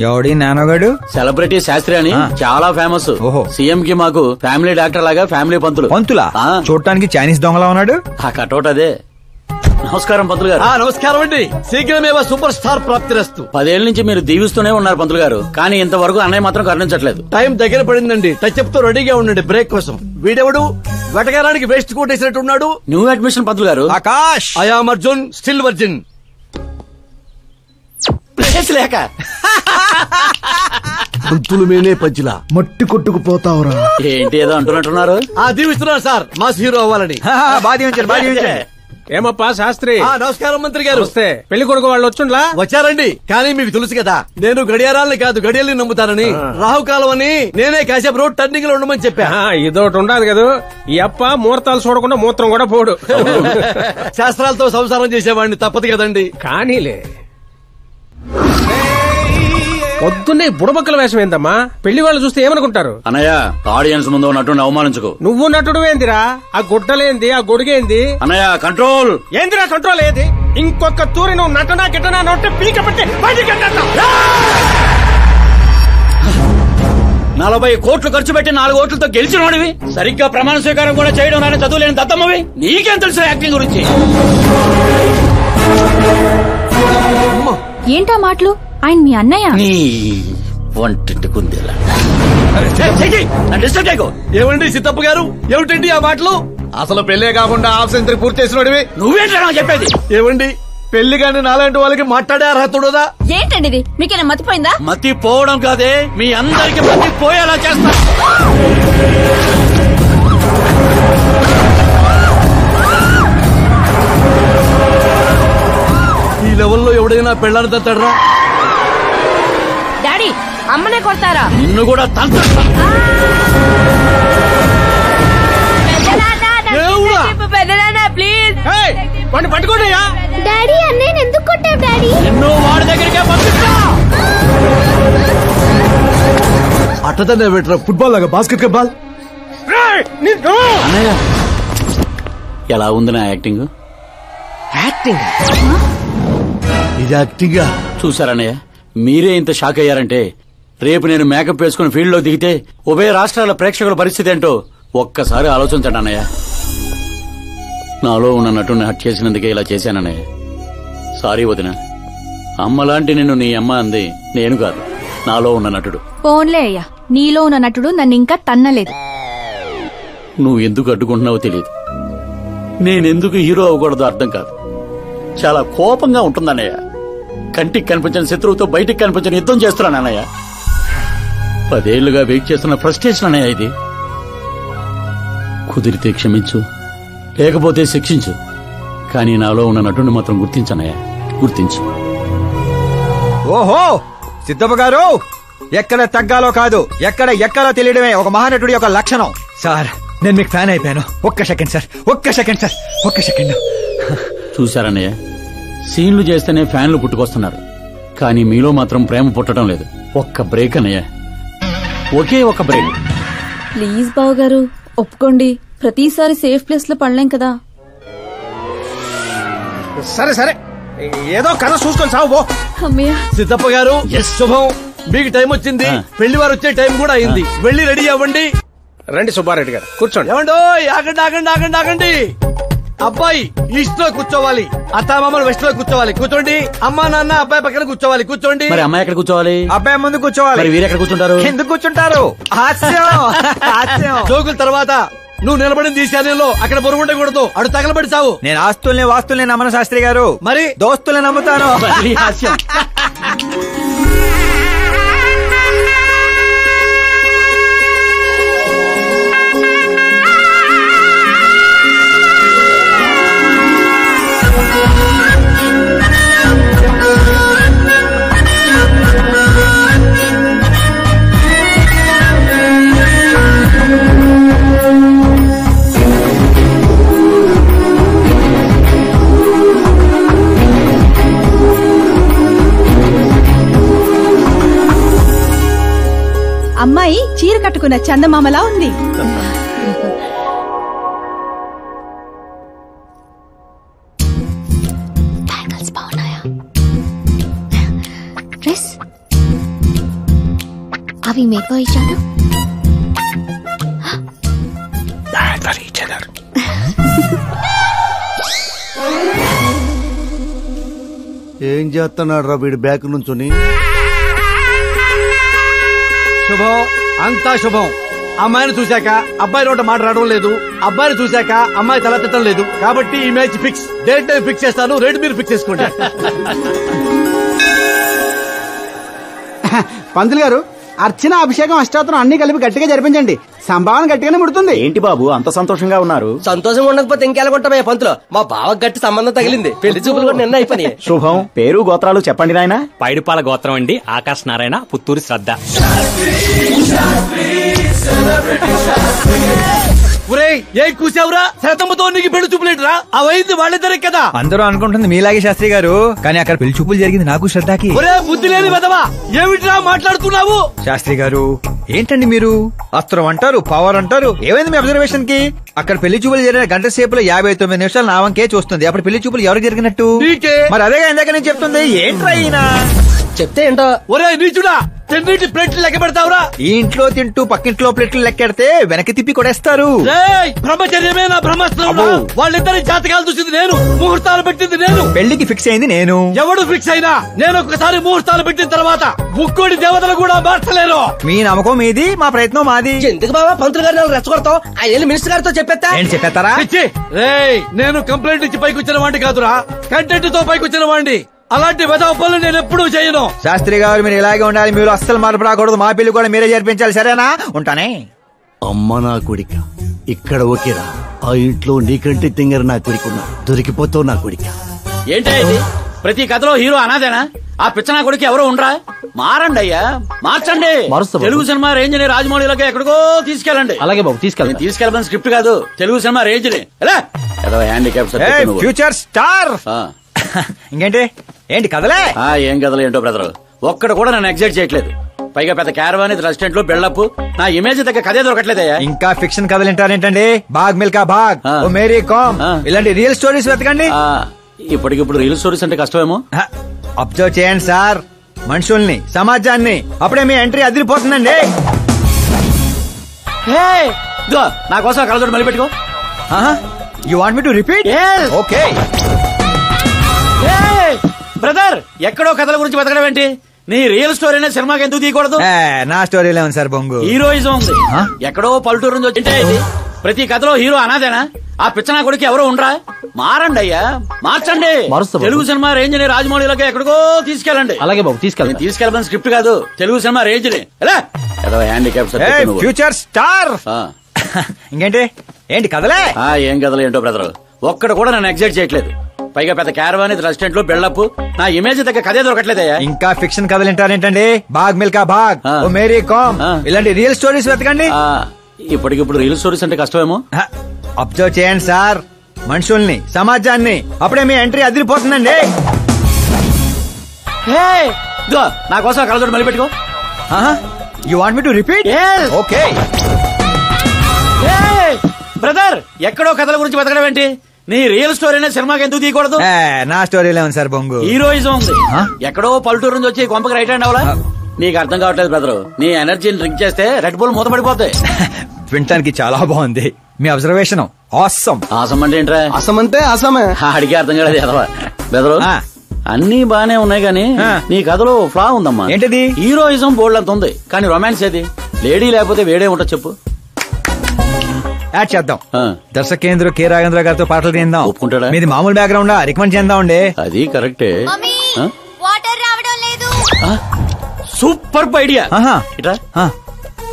ఎవడి నానోగాడు? సెలబ్రిటీ శాస్త్రి అని చాలా ఫేమస్. సీఎం కి మాకు ఫ్యామిలీ డాక్టర్ లాగా ఫ్యామిలీ పంతులా? చూడటానికి చైనీస్ దొంగలా ఉన్నాడు. ఆ కటౌట్ అదే. నమస్కారం పంతులు గారు. నమస్కారం అండి. శీఘ్రమే సూపర్ స్టార్ ప్రాప్తిరస్తు. 10 ఏళ్ల నుంచి మీరు దీవిస్తూనే ఉన్నారు పంతులు గారు, కానీ ఇంతవరకు అన్నయ్య మాత్రం కరుణించట్లేదు. టైం దగ్గర పడిందండి. టచ్ చెప్తూ రెడీగా ఉండండి బ్రేక్ కోసం. వీడెవడు వెటకారానికి వేస్ట్ కోట్ వేసినట్టున్నాడు. న్యూ అడ్మిషన్ పంతులు గారు. Akash. I'm Arjun, still virgin. లేక పంతులు మేనే పంచిలా మట్టి కొట్టుకుపోతావురా. ఏంటి ఏదో అంటున్నట్టున్నారు? దీవిస్తున్నాను సార్, మాస్ హీరో అవ్వాలని. ఏమప్పా శాస్త్రి? నమస్కారం మంత్రి గారు. వస్తే పెళ్లి కొడుకు వాళ్ళు వచ్చుండ్లా? వచ్చారండి. కానీ మీకు తెలుసు కదా, నేను గడియారాలని కాదు గడియల్ని నమ్ముతానని. రాహుకాలం అని నేనే కాసేపు రోడ్ టర్నింగ్ లో ఉండమని చెప్పా. ఇదొకటి ఉండదు కదా, ఈ అప్ప ముహూర్తాలు చూడకుండా మూత్రం కూడా పోడు. శాస్త్రాలతో సంసారం చేసేవాడిని, తప్పదు కదండి. కానీలే. పొద్దున్నే బుడబక్కల వేషం ఏందమ్మా? పెళ్లి వాళ్ళు చూస్తే ఏమనుకుంటారు? అన్నయ్య, ఆడియన్స్ ముందు నటుని అవమానించుకో. నువ్వు నటుడు ఏందిరా? ఆ గుడ్డలేంది, ఆ గొడుగేంది? అన్నయ్య కంట్రోల్. ఏందిరా కంట్రోల్? ఏది ఇంకొక తూరి నువ్వు నటనా గిట్టనా నోటే పీక పెట్టి బయటికి 40 కోట్లు ఖర్చు పెట్టి 4 ఓట్లతో గెలిచిన వాడివి, సరిగ్గా ప్రమాణ స్వీకారం కూడా చేయడం నాని చదువులేని దత్తమ్మవి, నీకేం తెలుసు యాక్టింగ్ గురించి? ఏంటా మాటలు? ఆయన మీ అన్నయ్య. వంటింటి కుందేలా. ఏమండి సిద్ధప్ప గారు, ఏమిటండి ఆ మాటలు? అసలు పెళ్లే కాకుండా హాఫ్ సెంచరీ పూర్తి చేసినోడివి నువ్వేంటా చెప్పేది? ఏమండి, పెళ్లి కానీ నాలాంటి వాళ్ళకి మాట్లాడే అర్హత ఉండదా? ఏంటండి ఇది? మీకేనా మతిపోయిందా? మతి పోవడం కాదే, మీ అందరికి మతి పోయేలా చేస్తా. ఈ లెవెల్లో ఎవడైనా పెళ్ళాన్ని తట్టడరా? డాడీ, అమ్మనే కొడతారా? నిన్ను కూడా తంత్ర. ప్లీజ్ పట్టుకోండియా. డాడీ, అన్నయ్య ఎందుకు కొట్టావు డాడీ? నిన్ను వాడి దగ్గరికే పంపిస్తా. అట్టదనే పెట్టరా, ఫుట్బాల్ లాగా బాస్కెట్ బాల్. అన్నయ్య, ఎలా ఉంది నా యాక్టింగ్? ఇది యాక్టింగ్. చూసారన్నయ్య, మీరే ఇంత షాక్ అయ్యారంటే రేపు నేను మేకప్ వేసుకుని ఫీల్డ్ లో దిగితే ఉభయ రాష్ట్రాల ప్రేక్షకుల పరిస్థితి ఏంటో ఒక్కసారి ఆలోచించండి అన్నయ్య. నాలో ఉన్న నటుని హట్ చేసినందుకే ఇలా చేశానన్నయ్య. సారీ వదిన. అమ్మలాంటి నిన్ను నీ అమ్మ అంది నేను కాదు, నాలో ఉన్న నటుడు. పోన్లే అయ్యా, నీలో ఉన్న నటుడు నన్ను ఇంకా తన్నలేదు. నువ్వు ఎందుకు అడ్డుకుంటున్నావో తెలియదు, నేనెందుకు హీరో అవ్వకూడదో అర్థం కాదు. చాలా కోపంగా ఉంటుందన్నయ్య. కంటికి కనిపించిన శత్రువుతో బయటికి కనిపించిన యుద్ధం చేస్తున్నాను అన్నయ్య. 10 ఏళ్లుగా వెయిట్ చేస్తున్న ఫ్రస్ట్రేషన్ అన్నయ్య ఇది. కుదిరితే క్షమించు, లేకపోతే శిక్షించు, కానీ నాలో ఉన్న నటుని మాత్రం గుర్తించనయ్య, గుర్తించు. ఓహో సిద్ధప్ప గారు, ఎక్కడ తగ్గాలో కాదు, ఎక్కడ ఎక్కాలో తెలియడమే ఒక మహానటుడి యొక్క లక్షణం. సార్, నేను మీకు ఫ్యాన్ అయిపోయాను. ఒక్క సెకండ్ సార్, ఒక్క సెకండ్ సార్, ఒక్క సెకండ్. చూశారన్నయ్య, సీన్లు చేస్తేనే ఫ్యాన్లు పుట్టుకొస్తున్నారు, కానీ మీలో మాత్రం ప్రేమ పుట్టడం లేదు. ఒక్క బ్రేక్ అన్నయ్య, ఒకే ఒక బ్రేక్. ప్లీజ్ బావ గారు, ఒప్పుకోండి. ప్రతిసారి సేఫ్ ప్లేస్ లో పడలేం కదా. సరే సరే, ఏదో కథ చూసుకొని సాగు. సిద్ధప్ప గారు, శుభం. మీకు టైం వచ్చింది, పెళ్లి వారు వచ్చే టైం కూడా అయింది. వెళ్ళి రెడీ అవ్వండి. రండి సుబ్బారెడ్డి గారు, కూర్చోండి. ఏమండో, ఆగండి ఆగండి ఆగండి ఆగండి. అబ్బాయి ఈస్ట్ లో కూర్చోవాలి, అత్తామామలు వెస్ట్ లో కూర్చోవాలి. కూర్చోండి. అమ్మా నాన్న అబ్బాయి పక్కన కూర్చోవాలి. కూర్చోండి. మరి అమ్మాయి ఎక్కడ కూర్చోవాలి? అబ్బాయి ముందు కూర్చోవాలి. మరి వీరు ఎక్కడ కూర్చుంటారు? ఎందుకు కూర్చుంటారు? జోకుల తర్వాత నువ్వు నిలబడింది ఈ శారీలో, అక్కడ బరువు ఉండకూడదు. అడు తగలబడి సావు. నేను ఆస్తుల్ని వాస్తుల్ని నమ్మను శాస్త్రి గారు, మరి దోస్తుల్ని నమ్ముతాను. అమ్మాయి చీర కట్టుకున్న చందమామలా ఉంది. we made for each other? Bad for each other. ఏం చేస్తున్నాడు రా వీడు బ్యాక్ నుంచుని? శుభం, అంతా శుభం. అమ్మాయిని చూశాక అబ్బాయి నోట మాట రావడం లేదు, అబ్బాయిని చూశాక అమ్మాయి తల తిట్టడం లేదు. కాబట్టి ఈ మ్యాచ్ ఫిక్స్. డేట్ నేను ఫిక్స్ చేస్తాను, రేట్ మీరు ఫిక్స్ చేసుకోండి. పంతులు గారు, అర్చన, అభిషేకం, అష్టాత్రం అన్ని కలిపి గట్టిగా జరిపించండి. సంభావన గట్టిగానే ముడుతుంది. ఏంటి బాబు అంత సంతోషంగా ఉన్నారు? సంతోషంగా ఉండకపోతే ఇంకెలాగుంటామయ్యా పంతులు. మా బావ గట్టి సంబంధం తగిలింది, పెళ్లి చూపులు కూడా నిన్న అయిపోయినాయి. శుభం. పేరు గోత్రాలు చెప్పండి నాయన. పైడిపాల గోత్రం అండి, ఆకాశ్ నారాయణ, పుత్తూరు శ్రద్ధ. ఏం కూసావురా? శతంతో నీకు పెళ్లి చూపులేట్రా? అవైంది వాళ్ళిద్దరే కదా. అందరూ అనుకుంటుంది మీలాగే శాస్త్రి గారు, కానీ అక్కడ పెళ్లి చూపులు జరిగింది నాకు శ్రద్ధకి. ఒరే బుద్ధి లేని వెదవా, ఏమిట్రా మాట్లాడుతున్నావు? శాస్త్రి గారు ఏంటండి మీరు? అస్త్రం అంటారు, పవర్ అంటారు. ఏమైంది మీ అబ్జర్వేషన్ కి? అక్కడ పెళ్లి చూపులు జరిగిన గంట సేపులో 59 నిమిషాలు నా వంకే చూస్తుంది. అప్పుడు పెళ్లి చూపులు ఎవరు జరిగినట్టు? మరి అదేగా ఇందాక నేను చెప్తుంది. ఏంట్రా ఈయన చెప్తే ఏంటో. ఒరే నీచుడా, తిన్నిటి ప్లేట్లు లెక్క పెడతావురా? ఈ ఇంట్లో తింటూ పక్కింట్లో ప్లేట్లు లెక్కెడితే వెనక్కి తిప్పి కొడేస్తారు. బ్రహ్మచర్యమే నా బ్రహ్మాస్త్రం. వాళ్ళిద్దరి జాతకాలు చూసింది నేను, ముహూర్తాలు పెట్టింది నేను, పెళ్లికి ఫిక్స్ అయింది నేను. ఎవడు ఫిక్స్ అయినా నేను ఒక్కసారి ముహూర్తాలు పెట్టిన తర్వాత ముక్కోడి దేవతలు కూడా మార్చలేరు. మీ నమ్మకం మీది, మా ప్రయత్నం మాది. ఎందుకు బాబా పంతులు గారిని రెచ్చగొడతావు? ఆయన మినిస్టర్ గారితో చెప్పేస్తా. ఏంటి చెప్పేస్తారా? నేను కంప్లైంట్ ఇచ్చి పైకి వచ్చిన వాడిని కాదురా, కంటెంట్ తో పైకి వచ్చిన వాడిని. అలాంటి వెధవ పనులు నేను ఎప్పుడూ చేయను. శాస్త్రి గారు మీరు ఇలాగే ఉండాలి, మీరు అస్సలు మార్పు రాకూడదు. మా పెళ్లి కూడా మీరే జరిపించాలి, సరేనా? ఉంటానే. అమ్మ నా కొడిక, ఇక్కడ ఓకేరా. ఆ ఇంట్లో నీకంటే తింగర నా కొడుకున్నా, దొరికిపోతావు నా కొడిక. ఏంటి ప్రతి కథలో హీరో అనాదేనా? ఆ పిచ్చనా కొడుకు ఎవరో ఉండరా? మారండి అయ్యా, మార్చండి. తెలుగు సినిమా రేంజ్ ని రాజమౌళిలోకి ఎక్కడికో తీసుకెళ్ళండి. అలాగే బాబు, తీసుకెళ్ళండి. తీసుకెళ్ళమని స్క్రిప్ట్ కాదు, తెలుగు సినిమా రేంజ్ ని. Handicap future star. ఇంకేంటి? ఏంటి కథలే? ఏం కథలు ఏంటో బ్రదర్, ఒక్కడ కూడా నన్ను ఎగ్జైట్ చేయట్లేదు. పైగా పెద్ద క్యారవాన్ రెస్టారెంట్ లో బిల్డప్, నా ఇమేజ్ దగ్గర కథే దొరకట్లేదయ్యా. ఇంకా ఫిక్షన్ కథలు వింటారేంటండి? బాగ్ మిల్కా బాగ్, ఓ మేరీ కామ్, ఇలాంటి రియల్ స్టోరీస్ వెతకండి. ఇప్పటికిప్పుడు రియల్ స్టోరీస్ అంటే కష్టమేమో. అబ్జర్వ్ చేయండి సార్, మనుషుల్ని, సమాజాన్ని. అప్పుడే మీ ఎంట్రీ అదిరిపోతుందండి. నా కోసం కళ్ళజోడు మళ్ళీ పెట్టుకో. You want me to repeat? Okay. Brother, ఎక్కడో కథల గురించి బతకడం ఏంటి? నీ రియల్ స్టోరీనే సినిమాకి ఎందుకు తీయకూడదు? నా స్టోరీలో ఉంది సార్ బొంగు. హీరోయిజం ఉంది. ఎక్కడో పల్లెటూరు నుంచి వచ్చింటే ప్రతి కథలో హీరో అనాదేనా? ఆ పిచ్చనా కొడుకు ఎవరో ఉండరా? మారండి అయ్యా, మార్చండి. తెలుగు సినిమా రేంజ్ ని రాజమౌళిలోకి ఎక్కడికో తీసుకెళ్ళండి. అలాగే బాబు, తీసుకెళ్ళండి. తీసుకెళ్ళమని స్క్రిప్ట్ కాదు, తెలుగు సినిమా రేంజ్ ని. Handicap future star. ఇంకేంటి? ఏంటి కథలే? ఏం కథలు ఏంటో బ్రదర్, ఒక్కడ కూడా నన్ను ఎగ్జైట్ చేయట్లేదు. పైగా పెద్ద క్యారవాన్ రెస్టారెంట్ లో బిల్డప్, నా ఇమేజ్ దగ్గర కథే దొరకట్లేదయ్యా. ఇంకా ఫిక్షన్ కథలు వింటారేంటండి? బాగ్ మిల్కా బాగ్, ఓ మేరీ కామ్, ఇలాంటి రియల్ స్టోరీస్ వెతకండి. ఇప్పటికిప్పుడు రియల్ స్టోరీస్ అంటే కష్టమేమో. అబ్జర్వ్ చేయండి సార్, మనుషుల్ని, సమాజాన్ని. అప్పుడే మీ ఎంట్రీ అదిరిపోతుందండి. నా కోసం కళ్ళజోడు మళ్ళీ పెట్టుకో. You want me to repeat? Okay. Brother, ఎక్కడో కథల గురించి బతకడం ఏంటి? నీ రియల్ స్టోరీనే సినిమాకి ఎందుకు తీయకూడదు? నా స్టోరీలో ఉంది సార్ బొంగు. హీరోయిజం ఉంది. ఎక్కడో పల్లెటూరు నుంచి వచ్చి కొంపకి రైట్ హ్యాండ్ అవ్వాలా? నీకు అర్థం కావట్లేదు బ్రదర్. నీ ఎనర్జీని డ్రింక్ చేస్తే రెడ్ బుల్ మూతపడిపోతాయి. వినటానికి చాలా బాగుంది మీ అబ్జర్వేషన్. ఆసమ్. ఆసమ్ అంటే ఏంట్రా? అసం అంటే అసమే. అడిగే అర్థం కాలేదు ఎదవా. బెదరు, అన్ని బానే ఉన్నాయి కానీ నీ కథలో ఫ్లా ఉందమ్మా. ఏంటిది? హీరోయిజం బోల్డ్ అంత ఉంది, కానీ రొమాన్స్ ఏది? లేడీ లేకపోతే వేడే ఉంటుంది చెప్పు. యాడ్ చేద్దాం. దర్శకేంద్ర కె రాఘవేంద్ర గారితో పాటలు తీద్దాం. ఒప్పుకుంటాడా? మీది మామూలు బ్యాక్గ్రౌండ్ రికమెండ్ చేద్దాం. అది కరెక్టే. వాటర్ రావడం లేదు. Super idea. ఇట్రా,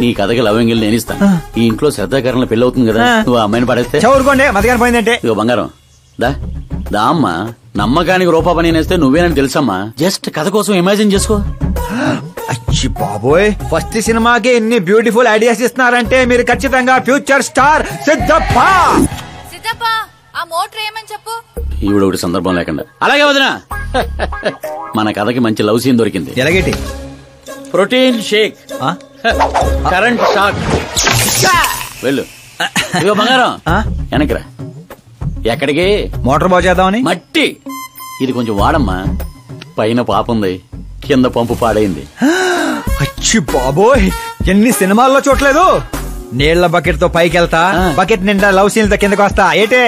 నీ కథకి లవ్ ఎంగిల్ నేను ఇస్తాను. ఈ ఇంట్లో శ్రద్ధాకరణ పెళ్లి అవుతుంది కదా, నువ్వు అమ్మాయిని పడేస్తే చదువుకోండి. మధ్యాహ్నం పోయిందంటే ఇగో బంగారం దా దా అమ్మా. నమ్మకానికి రూపా పని నేస్తే నువ్వేనని తెలుసమ్మా. జస్ట్ కథ కోసం ఇమాజిన్ చేసుకో. అచ్చి బాబోయ్, ఫస్ట్ సినిమాకి ఎన్ని బ్యూటిఫుల్ ఐడియాస్ ఇస్తున్నారంటే మీరు ఖచ్చితంగా ఫ్యూచర్ స్టార్ సిద్ధప్ప. సిద్ధప్ప, ఆ మోటర్ ఏమని చెప్పు. ఈవిడ ఒకటి సందర్భం లేకుండా. అలాగే వదినా, మన కథకి మంచి లవ్ సీన్ దొరికింది. ఎలాగేటి? Protein shake, current shock. వెళ్ళు. ఇగో బంగారం వెనక్కిరా. ఎక్కడికి? మోటార్ బాగు చేద్దామని. మట్టి ఇది కొంచెం వాడమ్మా. పైన పాప ఉంది, కింద పంపు పాడైంది. ఛీ బాబోయ్, ఎన్ని సినిమాల్లో చూడలేదు. నీళ్ల బకెట్ తో పైకి వెళ్తా, బకెట్ నిండా లవ్ సీన్ తో కిందకు వస్తా. ఏటే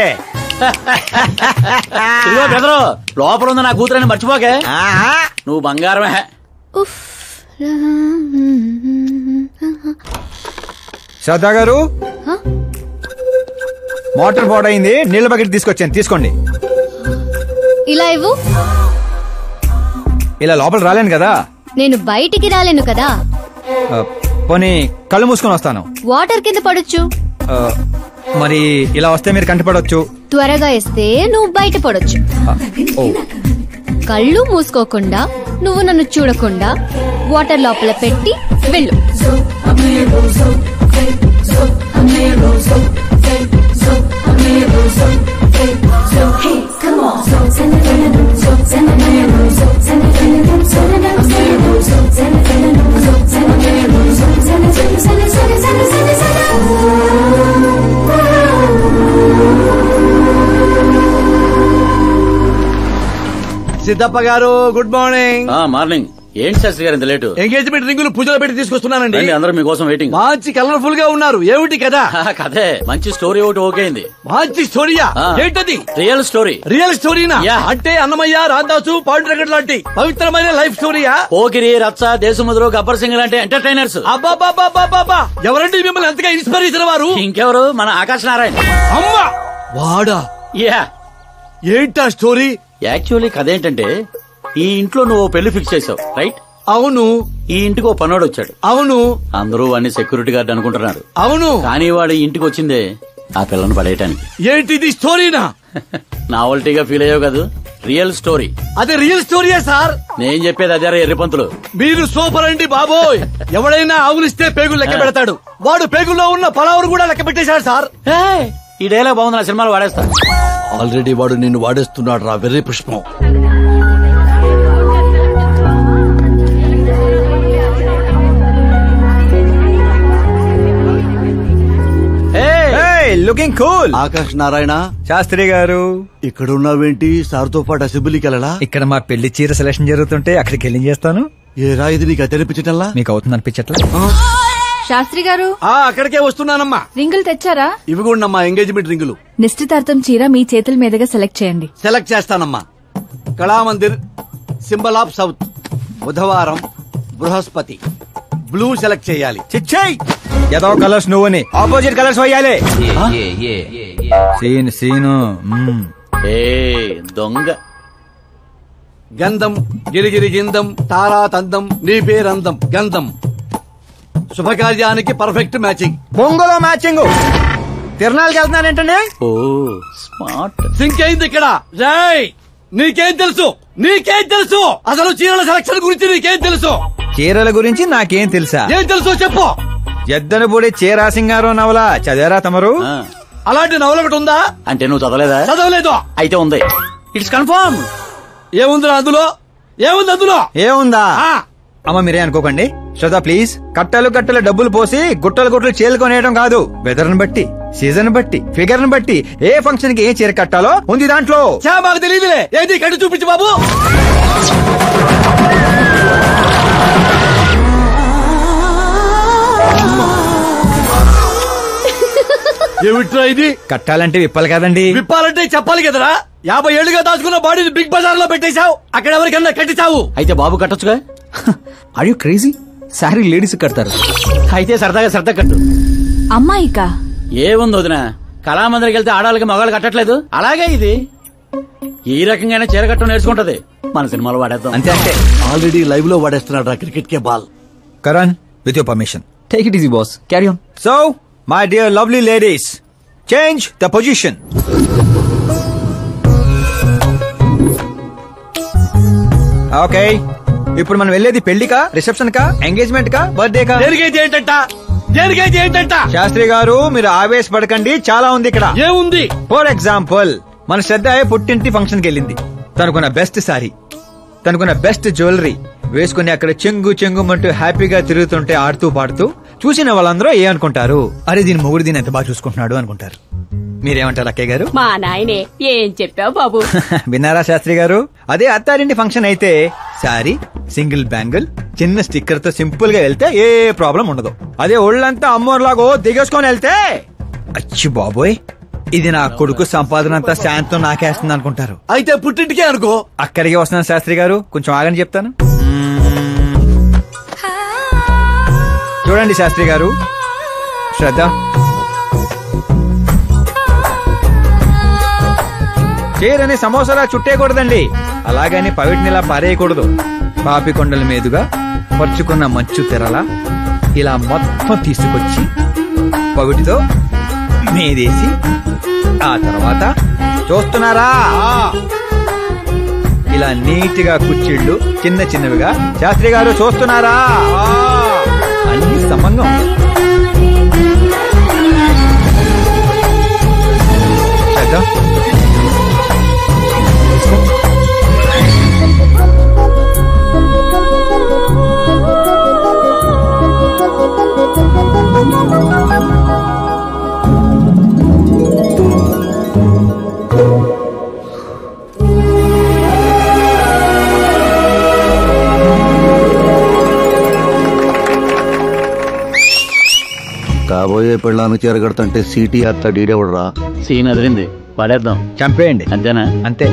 ఇదిగో బెదరు, లోపల ఉంది నా కూతురని మర్చిపోకే. నువ్వు బంగారమే. శ్రద్ధా గారు, మోటార్ పాడైంది, నీళ్ల బకెట్ తీసుకొచ్చాను, తీసుకోండి. ఇలా ఇవ్వు. ఇలా లోపల రాలేను కదా. నేను బయటికి రాలేను కదా. పోనీ కళ్ళు మూసుకొని వస్తాను. వాటర్ కింద పడొచ్చు. మరి ఇలా వస్తే మీరు కంటపడవచ్చు. త్వరగా ఇస్తే నువ్వు బయట పడొచ్చు. కళ్ళు మూసుకోకుండా, నువ్వు నన్ను చూడకుండా వాటర్ లోపల పెట్టి వెళ్ళు. సిద్ధప్ప గారు, గుడ్ మార్నింగ్. మార్నింగ్. ఏంటి శాస్త్రి గారు ఇంత లేటు? ఎంగేజ్మెంట్ రింగులు పూజలో పెట్టి తీసుకొస్తున్నానండి. అందరూ మీకోసం వెయిటింగ్. మంచి కలర్ఫుల్ గా ఉన్నారు. ఏమిటి కదా? కదే, మంచి స్టోరీ ఒకటి ఓకే అయింది. మంచి స్టోరీయా? ఏంటది? Real story. రియల్ స్టోరీనా? అంటే అన్నమయ్య, రాధాసు, పాండురంగడ్ లాంటి పవిత్రమైన లైఫ్ స్టోరీయా? పోకిరి, రచ్చ, దేశముద్రు, గబ్బర్ సింగ్ లాంటి ఎంటర్టైనర్స్. అబ్బాబాబాబాబా, ఎవరండి మిమ్మల్ని ఎంతగా ఇన్స్పైర్ చేసిన వారు? ఇంకెవరు, మన ఆకాశ్ నారాయణ. అమ్మా వాడా? యా. ఏంటా స్టోరీ? యాక్చువల్లీ కథ ఏంటంటే, ఈ ఇంట్లో నువ్వు పెళ్లి ఫిక్స్ చేసావు, రైట్? అవును. ఈ ఇంటికి ఓ పనోడు వచ్చాడు. అవును. అందరూ వాడిని సెక్యూరిటీ గార్డ్ అనుకుంటున్నారు. అవును. కానీ వాడు ఇంటికి వచ్చిందే ఆ పిల్లను పడేయటానికి. ఏంటిది స్టోరీనా? నావల్టీగా ఫీల్ అయ్యావు కదా. Real story. అదే రియల్ స్టోరీయా సార్? నేను చెప్పేది అదే ఎర్రిపంతులు. మీరు సూపర్ అండి బాబోయ్. ఎవడైనా ఆవులిస్తే పేగులు లెక్క పెడతాడు. వాడు పేగుల్లో ఉన్న పలావురు కూడా లెక్క పెట్టేశాడు సార్. ఈ డైలాగ్ బాగుంది, నా సినిమాలో వాడేస్తా. ఆల్రెడీ వాడు నిన్ను వాడేస్తున్నాడు రా వెర్రి పుష్పం. Looking cool. ఆకాశ్ నారాయణ శాస్త్రి గారు, ఇక్కడ ఉన్నావేంటి? సార్తో పాటు అసెంబ్లీకి వెళ్ళడా? ఇక్కడ మా పెళ్లి చీర సెలక్షన్ జరుగుతుంటే అక్కడికి వెళ్ళి చేస్తాను. ఏ రా ఇది నీకు అనిపించటల్లా? మీకు అవుతుంది అనిపించట్లా? శాస్త్రి గారు, అక్కడికే వస్తున్నానమ్మా. రింగులు తెచ్చారా? ఇవి కూడా నమ్మా ఎంగేజ్మెంట్ రింగులు. నిశ్చితార్థం చీర మీ చేతుల మీదుగా సెలెక్ట్ చేయండి. సెలెక్ట్ చేస్తానమ్మా. కళామందిర్, సింబల్ ఆఫ్ సౌత్, బుధవారం, బృహస్పతి. బ్లూ సెలెక్ట్ చేయాలి. చిచ్చాయి ఏదో కలర్స్ నువ్వుని ఆపోజిట్ కలర్స్ వేయాలి. సీను దొంగ. గంధం, గిరిగిరి గిందం, తారా తందం, నీ పేరందం. గంధం శుభకార్యానికి పర్ఫెక్ట్ మ్యాచింగ్. బొంగులో మ్యాచింగ్. తిరణాలకి వెళ్తున్నారేంటండి? ఓ స్మార్ట్. సింక్ అయింది ఇక్కడ. రాయ్, నీకేం తెలుసు? నీకేం తెలుసు? అసలు చీరల సెలక్షన్ గురించి నీకేం తెలుసు? చీరల గురించి నాకేం తెలుసా? ఏం తెలుసు చెప్పు. ఎద్దను పొడి చీరా సింగారో నవల చదివారా తమరు? అలాంటి నవల ఒకటి ఉందా? అంటే నువ్వు చదవలేదా? చదవలేదు. అయితే ఉంది. It's confirm. ఏముందిరా అందులో? ఏముంది అందులో? ఏముందా? అమ్మ మీరే అనుకోకండి. శ్రద్ధ ప్లీజ్. కట్టలు కట్టలు డబ్బులు పోసి గుట్టలు గుట్టలు చీరలు కొనేయడం కాదు. వెదర్ ని బట్టి, సీజన్ బట్టి, ఫిగర్ ని బట్టి ఏ ఫంక్షన్ కి ఏ చీర కట్టాలో ఉంది దాంట్లో. మాకు తెలియదులే. ఏది కట్టి చూపించు బాబు. ఏమిట్రా ఇది? కట్టాలంటే విప్పాలి కదండి. విప్పాలంటే చెప్పాలి కదరా. 50 ఏళ్లుగా దాచుకున్న బాడీని బిగ్ బజార్ లో పెట్టేశావు. అక్కడ ఎవరికన్నా కట్టించావు. అయితే బాబు కట్టొచ్చుగా. Are you crazy? Sorry ladies కడతారు. అయితే సరదాగా సరదా కట్టు. అమ్మాయికా? ఏముంది వదిన, కళామందిరికి వెళ్తే ఆడాలకి మగాళ్ళు కట్టట్లేదు, అలాగే ఇది ఈ రకంగానే చీర కట్టడం నేర్చుకుంటది. మన సినిమాలో వాడేద్దాం. అంతే అంటే ఆల్రెడీ లైవ్ లో వాడేస్తున్నాడు రా క్రికెట్ కే ball. Karan, with your permission. Take it easy boss, carry on. So my dear lovely ladies, change the position. Okay, ఇప్పుడు మనం వెళ్ళేది పెళ్లికా, రిసెప్షన్ కా, ఎంగేజ్మెంట్ కా, బర్త్డే కా? దేనికైతే ఏంటంట? శాస్త్రి గారు మీరు ఆవేశపడకండి, చాలా ఉంది ఇక్కడ. ఏముంది? ఫర్ ఎగ్జాంపుల్, మన శ్రద్ధ పుట్టింటి ఫంక్షన్ కి వెళ్ళింది. తనకున్న బెస్ట్ సారీ, తనకున్న బెస్ట్ జ్యువెలరీ వేసుకుని అక్కడ చెంగు చెంగుమంటూ హ్యాపీగా తిరుగుతుంటే ఆడుతూ పాడుతూ చూసిన వాళ్ళందరూ ఏ అనుకుంటారు, అరే దీని మొగుడు దీన్ని ఎంత బాగా చూసుకుంటున్నాడు అనుకుంటారు. మీరేమంటారు అక్కయ్య గారు? మా నాయనే ఏం చెప్పావు బాబు. విన్నారా శాస్త్రి గారు? అదే అత్తారింటి ఫంక్షన్ అయితే సారీ, సింగిల్ బ్యాంగిల్, చిన్న స్టిక్కర్ తో సింపుల్ గా వెళ్తే ఏ ప్రాబ్లం ఉండదు. అదే ఒళ్ళంతా అమ్మోర్లాగో దిగేసుకొని వెళ్తే అచ్చి బాబోయ్ ఇది నా కొడుకు సంపాదన అంతా శాంతం నాకేస్తుంది అనుకుంటారు. అయితే పుట్టింటికే అనుకో. అక్కడికే వస్తున్నాను శాస్త్రి గారు, కొంచెం ఆగని చెప్తాను. చూడండి శాస్త్రి గారు, శ్రద్ధ, చీరని సమోసాలా చుట్టేయకూడదండి, అలాగని పవిటినిలా పారేయకూడదు. పాపికొండల మీదుగా పరుచుకున్న మంచు తెరలా ఇలా మొత్తం తీసుకొచ్చి పవిటితో మీదేసి ఆ తర్వాత చూస్తున్నారా ఇలా నీట్ గా కుర్చీళ్ళు చిన్న చిన్నవిగా. శాస్త్రి గారు చూస్తున్నారా? అన్ని సమంగా ఉన్నాయి. కాబోయే పెళ్ళానికి చేరగడుతుంటే సీటీ అత్త డీడెవడరా? సీన్ అదిరింది, పడేద్దాం. చంపేయండి. అంతేనా? అంతే.